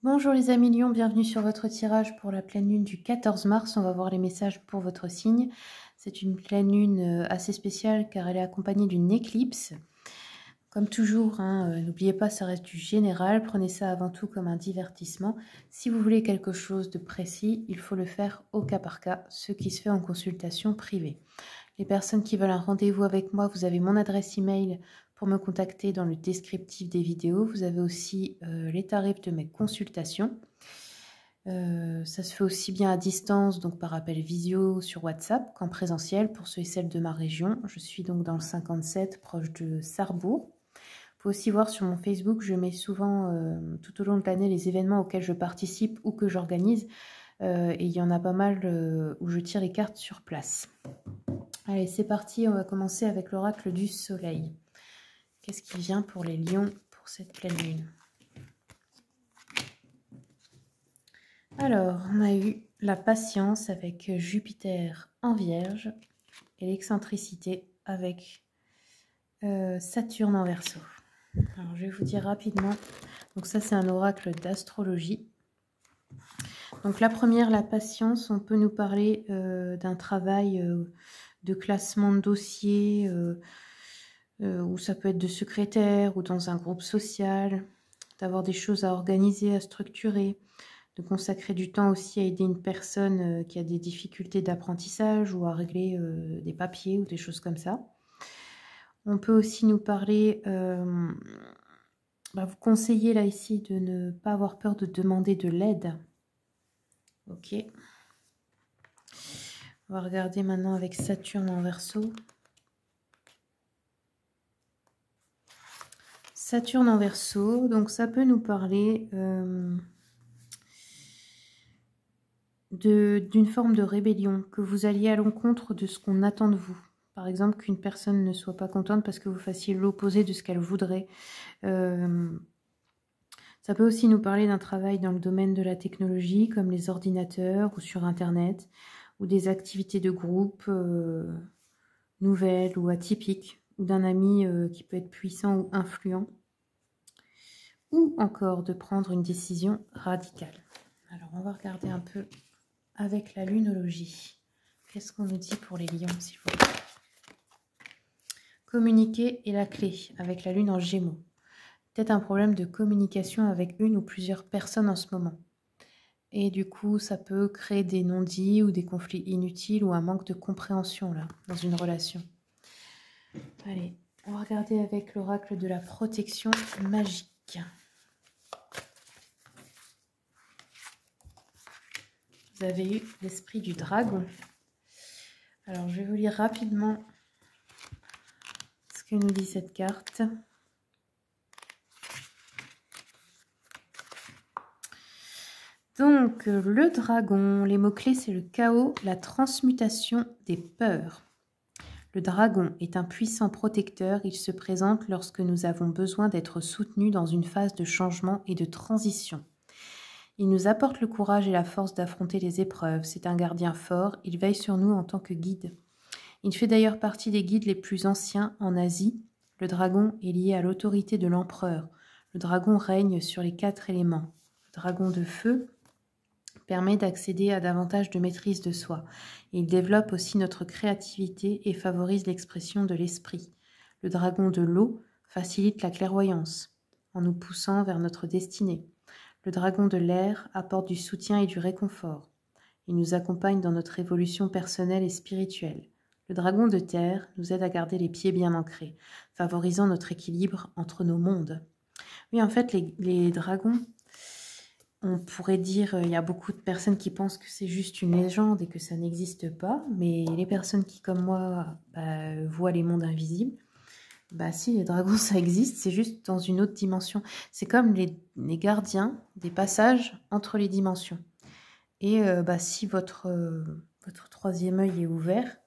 Bonjour les amis Lions, bienvenue sur votre tirage pour la pleine lune du 14 mars. On va voir les messages pour votre signe. C'est une pleine lune assez spéciale car elle est accompagnée d'une éclipse. Comme toujours, n'oubliez pas, ça reste du général. Prenez ça avant tout comme un divertissement. Si vous voulez quelque chose de précis, il faut le faire au cas par cas, ce qui se fait en consultation privée. Les personnes qui veulent un rendez-vous avec moi, vous avez mon adresse email pour me contacter dans le descriptif des vidéos. Vous avez aussi les tarifs de mes consultations. Ça se fait aussi bien à distance, donc par appel visio sur WhatsApp, qu'en présentiel pour ceux et celles de ma région. Je suis donc dans le 57, proche de Sarrebourg. Vous pouvez aussi voir sur mon Facebook, je mets souvent tout au long de l'année les événements auxquels je participe ou que j'organise. Et il y en a pas mal où je tire les cartes sur place. Allez, c'est parti, on va commencer avec l'oracle du soleil. Qu'est-ce qui vient pour les lions pour cette pleine lune? Alors, on a eu la patience avec Jupiter en Vierge et l'excentricité avec Saturne en Verseau. Alors, je vais vous dire rapidement. Donc ça, c'est un oracle d'astrologie. Donc la première, la patience, on peut nous parler d'un travail de classement de dossiers, ou ça peut être de secrétaire ou dans un groupe social, d'avoir des choses à organiser, à structurer, de consacrer du temps aussi à aider une personne qui a des difficultés d'apprentissage ou à régler des papiers ou des choses comme ça. On peut aussi nous parler, vous conseiller là ici de ne pas avoir peur de demander de l'aide. Ok. On va regarder maintenant avec Saturne en Verseau. Saturne en Verseau, donc ça peut nous parler d'une forme de rébellion, que vous alliez à l'encontre de ce qu'on attend de vous. Par exemple, qu'une personne ne soit pas contente parce que vous fassiez l'opposé de ce qu'elle voudrait. Ça peut aussi nous parler d'un travail dans le domaine de la technologie, comme les ordinateurs ou sur Internet, ou des activités de groupe nouvelles ou atypiques, ou d'un ami qui peut être puissant ou influent, ou encore de prendre une décision radicale. Alors, on va regarder un peu avec la lunologie. Qu'est-ce qu'on nous dit pour les lions, s'il vous plaît? Communiquer est la clé avec la lune en Gémeaux. Peut-être un problème de communication avec une ou plusieurs personnes en ce moment. Et du coup, ça peut créer des non-dits ou des conflits inutiles ou un manque de compréhension là, dans une relation. Allez, on va regarder avec l'oracle de la protection magique. Vous avez eu l'esprit du dragon. Alors, je vais vous lire rapidement ce que nous dit cette carte. Donc, le dragon, les mots-clés, c'est le chaos, la transmutation des peurs. Le dragon est un puissant protecteur. Il se présente lorsque nous avons besoin d'être soutenus dans une phase de changement et de transition. Il nous apporte le courage et la force d'affronter les épreuves. C'est un gardien fort. Il veille sur nous en tant que guide. Il fait d'ailleurs partie des guides les plus anciens en Asie. Le dragon est lié à l'autorité de l'empereur. Le dragon règne sur les 4 éléments. Le dragon de feu permet d'accéder à davantage de maîtrise de soi. Il développe aussi notre créativité et favorise l'expression de l'esprit. Le dragon de l'eau facilite la clairvoyance en nous poussant vers notre destinée. Le dragon de l'air apporte du soutien et du réconfort. Il nous accompagne dans notre évolution personnelle et spirituelle. Le dragon de terre nous aide à garder les pieds bien ancrés, favorisant notre équilibre entre nos mondes. Oui, en fait, les dragons, on pourrait dire, il y a beaucoup de personnes qui pensent que c'est juste une légende et que ça n'existe pas, mais les personnes qui, comme moi, voient les mondes invisibles, si, les dragons, ça existe, c'est juste dans une autre dimension. C'est comme les gardiens des passages entre les dimensions. Et si votre troisième œil est ouvert,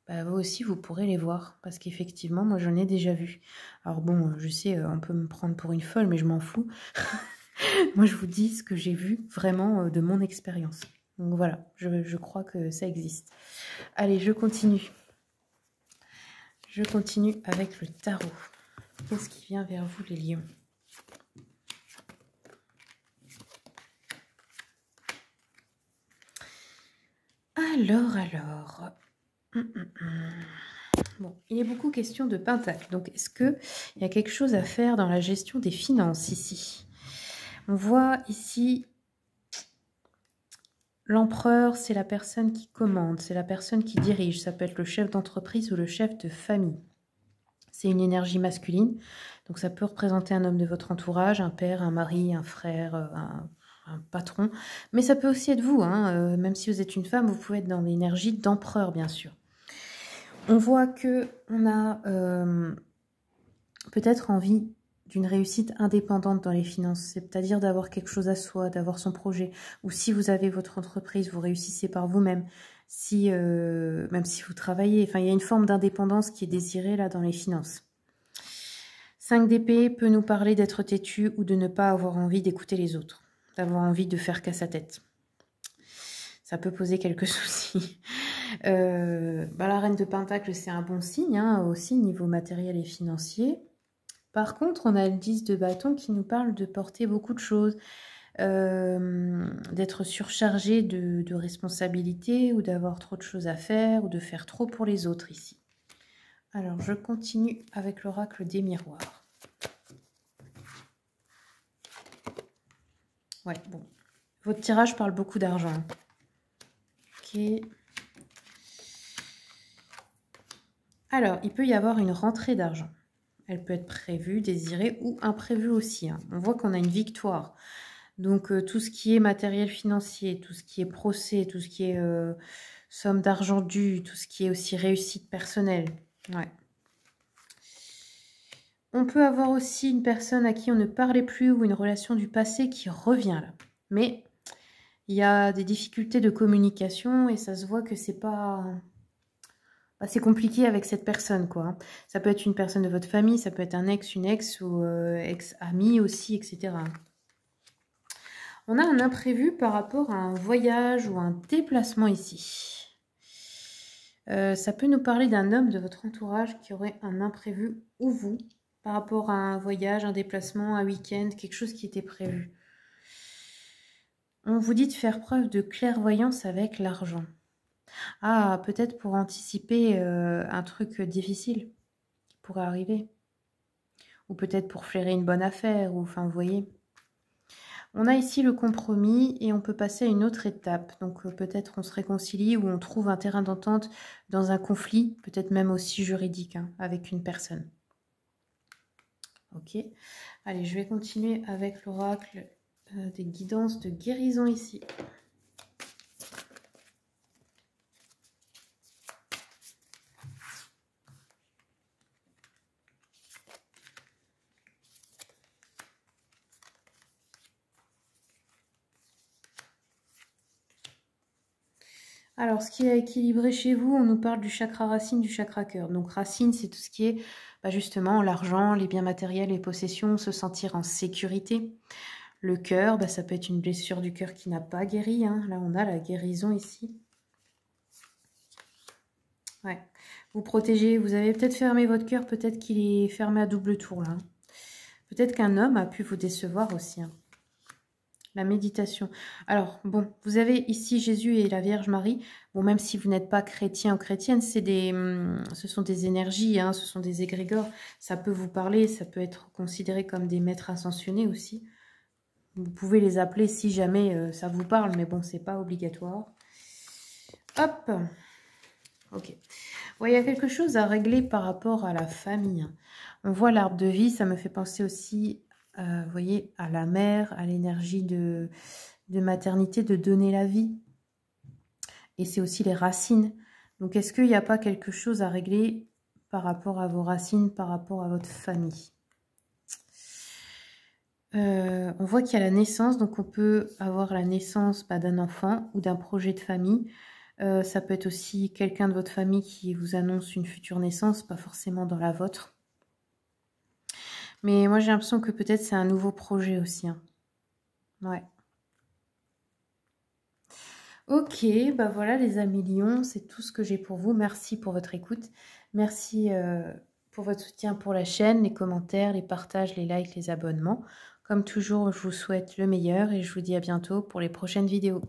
vous aussi, vous pourrez les voir. Parce qu'effectivement, moi, j'en ai déjà vu. Alors bon, je sais, on peut me prendre pour une folle, mais je m'en fous. Moi, je vous dis ce que j'ai vu vraiment de mon expérience. Donc voilà, je crois que ça existe. Allez, je continue. Je continue avec le tarot. Qu'est-ce qui vient vers vous, les lions? Alors. Bon, il est beaucoup question de pentacle. Donc, est-ce qu'il y a quelque chose à faire dans la gestion des finances ici? On voit ici l'empereur, c'est la personne qui commande, c'est la personne qui dirige. Ça peut être le chef d'entreprise ou le chef de famille. C'est une énergie masculine. Donc, ça peut représenter un homme de votre entourage, un père, un mari, un frère, un patron. Mais ça peut aussi être vous. Hein. Même si vous êtes une femme, vous pouvez être dans l'énergie d'empereur, bien sûr. On voit qu'on a peut-être envie d'une réussite indépendante dans les finances, c'est-à-dire d'avoir quelque chose à soi, d'avoir son projet, ou si vous avez votre entreprise, vous réussissez par vous-même, même si vous travaillez, enfin il y a une forme d'indépendance qui est désirée là dans les finances. 5 d'épée peut nous parler d'être têtu ou de ne pas avoir envie d'écouter les autres, d'avoir envie de faire qu'à sa tête. Ça peut poser quelques soucis. La reine de Pentacle, c'est un bon signe, hein, aussi niveau matériel et financier. Par contre, on a le 10 de bâton qui nous parle de porter beaucoup de choses, d'être surchargé de responsabilités ou d'avoir trop de choses à faire ou de faire trop pour les autres ici. Alors, je continue avec l'oracle des miroirs. Ouais, bon. Votre tirage parle beaucoup d'argent. Ok. Alors, il peut y avoir une rentrée d'argent. Elle peut être prévue, désirée ou imprévue aussi. Hein. On voit qu'on a une victoire. Donc, tout ce qui est matériel financier, tout ce qui est procès, tout ce qui est somme d'argent due, tout ce qui est aussi réussite personnelle. Ouais. On peut avoir aussi une personne à qui on ne parlait plus ou une relation du passé qui revient là. Mais il y a des difficultés de communication et ça se voit que c'est pas... C'est compliqué avec cette personne, quoi. Ça peut être une personne de votre famille, ça peut être un ex, une ex ou ex-ami aussi, etc. On a un imprévu par rapport à un voyage ou un déplacement ici. Ça peut nous parler d'un homme de votre entourage qui aurait un imprévu ou vous par rapport à un voyage, un déplacement, un week-end, quelque chose qui était prévu. On vous dit de faire preuve de clairvoyance avec l'argent. Ah, peut-être pour anticiper un truc difficile qui pourrait arriver. Ou peut-être pour flairer une bonne affaire, ou enfin, vous voyez. On a ici le compromis et on peut passer à une autre étape. Donc peut-être on se réconcilie ou on trouve un terrain d'entente dans un conflit, peut-être même aussi juridique, hein, avec une personne. Ok. Allez, je vais continuer avec l'oracle des guidances de guérison ici. Alors, ce qui est équilibré chez vous, on nous parle du chakra racine, du chakra cœur. Donc, racine, c'est tout ce qui est justement l'argent, les biens matériels, les possessions, se sentir en sécurité. Le cœur, ça peut être une blessure du cœur qui n'a pas guéri. Hein. Là, on a la guérison ici. Ouais. Vous protégez, vous avez peut-être fermé votre cœur, peut-être qu'il est fermé à double tour, là. Peut-être qu'un homme a pu vous décevoir aussi. Hein. La méditation. Alors, bon, vous avez ici Jésus et la Vierge Marie. Bon, même si vous n'êtes pas chrétien ou chrétienne, ce sont des énergies, hein, ce sont des égrégores. Ça peut vous parler, ça peut être considéré comme des maîtres ascensionnés aussi. Vous pouvez les appeler si jamais ça vous parle, mais bon, c'est pas obligatoire. Hop. Ok. Bon, il y a quelque chose à régler par rapport à la famille. On voit l'arbre de vie, ça me fait penser aussi... vous voyez, à la mère, à l'énergie de maternité, de donner la vie. Et c'est aussi les racines. Donc, est-ce qu'il n'y a pas quelque chose à régler par rapport à vos racines, par rapport à votre famille? On voit qu'il y a la naissance, donc on peut avoir la naissance d'un enfant ou d'un projet de famille. Ça peut être aussi quelqu'un de votre famille qui vous annonce une future naissance, pas forcément dans la vôtre. Mais moi, j'ai l'impression que peut-être c'est un nouveau projet aussi. Hein. Ouais. Ok, voilà les amis lions, c'est tout ce que j'ai pour vous. Merci pour votre écoute. Merci pour votre soutien pour la chaîne, les commentaires, les partages, les likes, les abonnements. Comme toujours, je vous souhaite le meilleur et je vous dis à bientôt pour les prochaines vidéos.